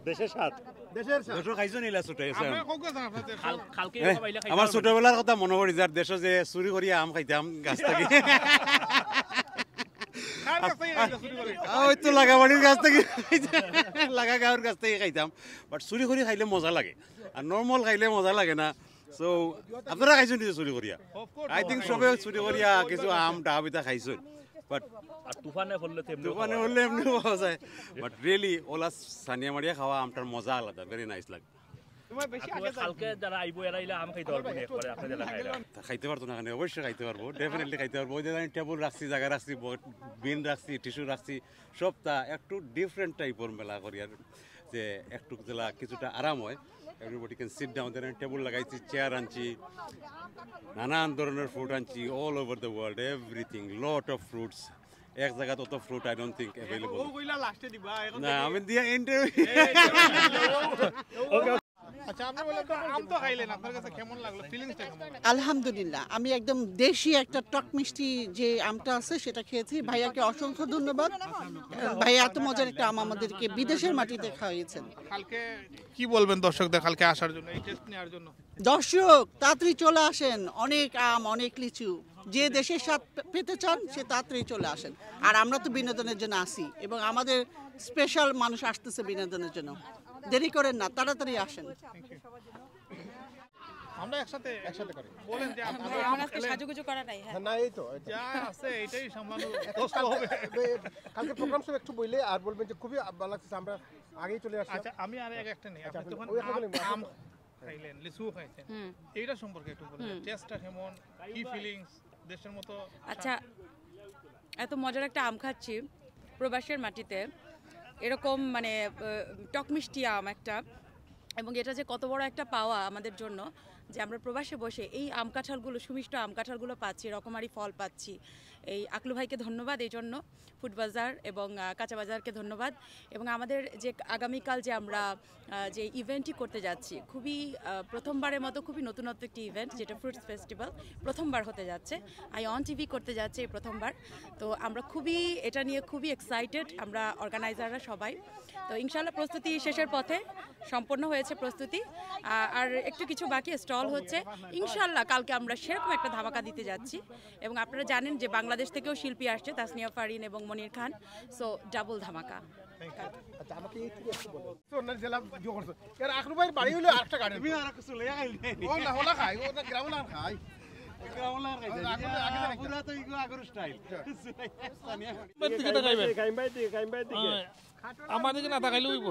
দেশের স্বাদ আমার ছোটবেলার কথা মনে পড়ি যার দেশ যে চুরি করি আম খাইতাম গাছ থেকে ওই তো লাগাবাড়ির গাছ থেকে লাগা গাঁর গাছ থেকে খাইতাম বাট চুরি করে খাইলে মজা লাগে আর নর্মাল খাইলে মজা লাগে না সো আপনারা খাইছেন নিজে চুরি করিয়া আই থিঙ্ক সবে চুরি করিয়া কিছু আম ডাব এটা খাইছেন বাট তুফানে হলে এমনি পাওয়া যায় বাট রিয়েলি ওলা সানিয়া মারিয়া খাওয়া আমটার মজা আলাদা ভেরি নাইস লাগে খাইতে পারতো না অবশ্যই খাইতে পারবো ডেফিনেটলি খাইতে পারবো ওই যে টেবুল রাখছি জায়গা রাখছি বিন রাখছি টিস্যু রাখছি সবটা একটু ডিফারেন্ট টাইপের মেলা করি আর যে একটু জেলা কিছুটা আরাম হয় everybody can sit down then table লাগাইছি চেয়ার আনছি নানান ধরনের ফ্রুট আনছি all over the world everything lot of fruits এক জায়গা তত fruit I don't think available না আমি দিয়া ইন্টারভিউ আলহামদুলিল্লাহ আমি একদম দেশি একটা টক মিষ্টি যে আমটা আছে সেটা খেয়েছি ভাইয়াকে অসংখ্য ধন্যবাদ ভাইয়া এত মজার একটা আম আমাদেরকে বিদেশের মাটিতে খাওয়িয়েছেন কালকে কি বলবেন দর্শকদের কালকে আসার জন্য এই টেস্ট নেওয়ার জন্য দর্শক তাড়াতাড়ি চলে আসেন অনেক আম অনেক লিচু যে দেশের স্বাদ পেতে চান সে তাড়াতাড়ি চলে আসেন আর আমরা তো বিনোদনের জন্য আসি এবং আমাদের স্পেশাল মানুষ আসতেছে বিনোদনের জন্য দেরি করেন না তাড়াতাড়ি আসেন আমরা একসাথে করি বলেন যে আমরা আজকে সাজুগুজু করা নাই হ্যাঁ না এই তো যা আছে এটাই সামলানো কষ্ট হবে কালকে প্রোগ্রাম সব একটু বইলে আর বলবেন যে খুবই ভালো লাগছে আমরা আগেই চলে আসছি আচ্ছা আমি আর একটা নেই আপনি তখন আম খাইলেন লিচু খাইছেন এইটা সম্পর্কে একটু বলুন টেস্টটা কেমন কি ফিলিংস দেশের মতো আচ্ছা এত মজার একটা আম খাচ্ছি প্রবাসের মাটিতে এরকম মানে টক মিষ্টি আম একটা এবং এটা যে কত বড় একটা পাওয়া আমাদের জন্য যে আমরা প্রবাসে বসে এই আম কাঁঠালগুলো সুমিষ্ট আম কাঁঠালগুলো পাচ্ছি রকমারি ফল পাচ্ছি এই আকলু ভাইকে ধন্যবাদ এই জন্য ফুড বাজার এবং কাঁচা বাজারকে ধন্যবাদ এবং আমাদের যে আগামীকাল যে আমরা যে ইভেন্টটি করতে যাচ্ছি খুবই প্রথমবারের মতো খুবই নতুনত্ব একটি ইভেন্ট যেটা ফ্রুটস ফেস্টিভ্যাল প্রথমবার হতে যাচ্ছে আই অন টিভি করতে যাচ্ছে এই প্রথমবার তো আমরা খুবই এটা নিয়ে খুবই এক্সাইটেড আমরা অর্গানাইজাররা সবাই তো ইনশাআল্লাহ প্রস্তুতি শেষের পথে সম্পন্ন হয়েছে প্রস্তুতি আর একটু কিছু বাকি স্টল হচ্ছে ইনশাআল্লাহ কালকে আমরা সেরকম একটা ধামাকা দিতে যাচ্ছি এবং আপনারা জানেন যে বাংলাদেশ থেকেও শিল্পী আসছে তাসনিয়া ফারিন এবং মনির খান সো ডাবল ধামাকা আচ্ছা আমাকে এই থেকে একটু বলুন সোনার জেলা জো করছো এর আকরু ভাই বাড়ি হলো আরেকটা গাড়ি তুমি আর কিছু লইয়া খাইলে ও না হলা খাই ও না গ্রাউন্ড আর খাই গ্রাউন্ডার খাইছে আগে পুরা তো ইগো আগর স্টাইল আমাদের না তাকাইলে হইব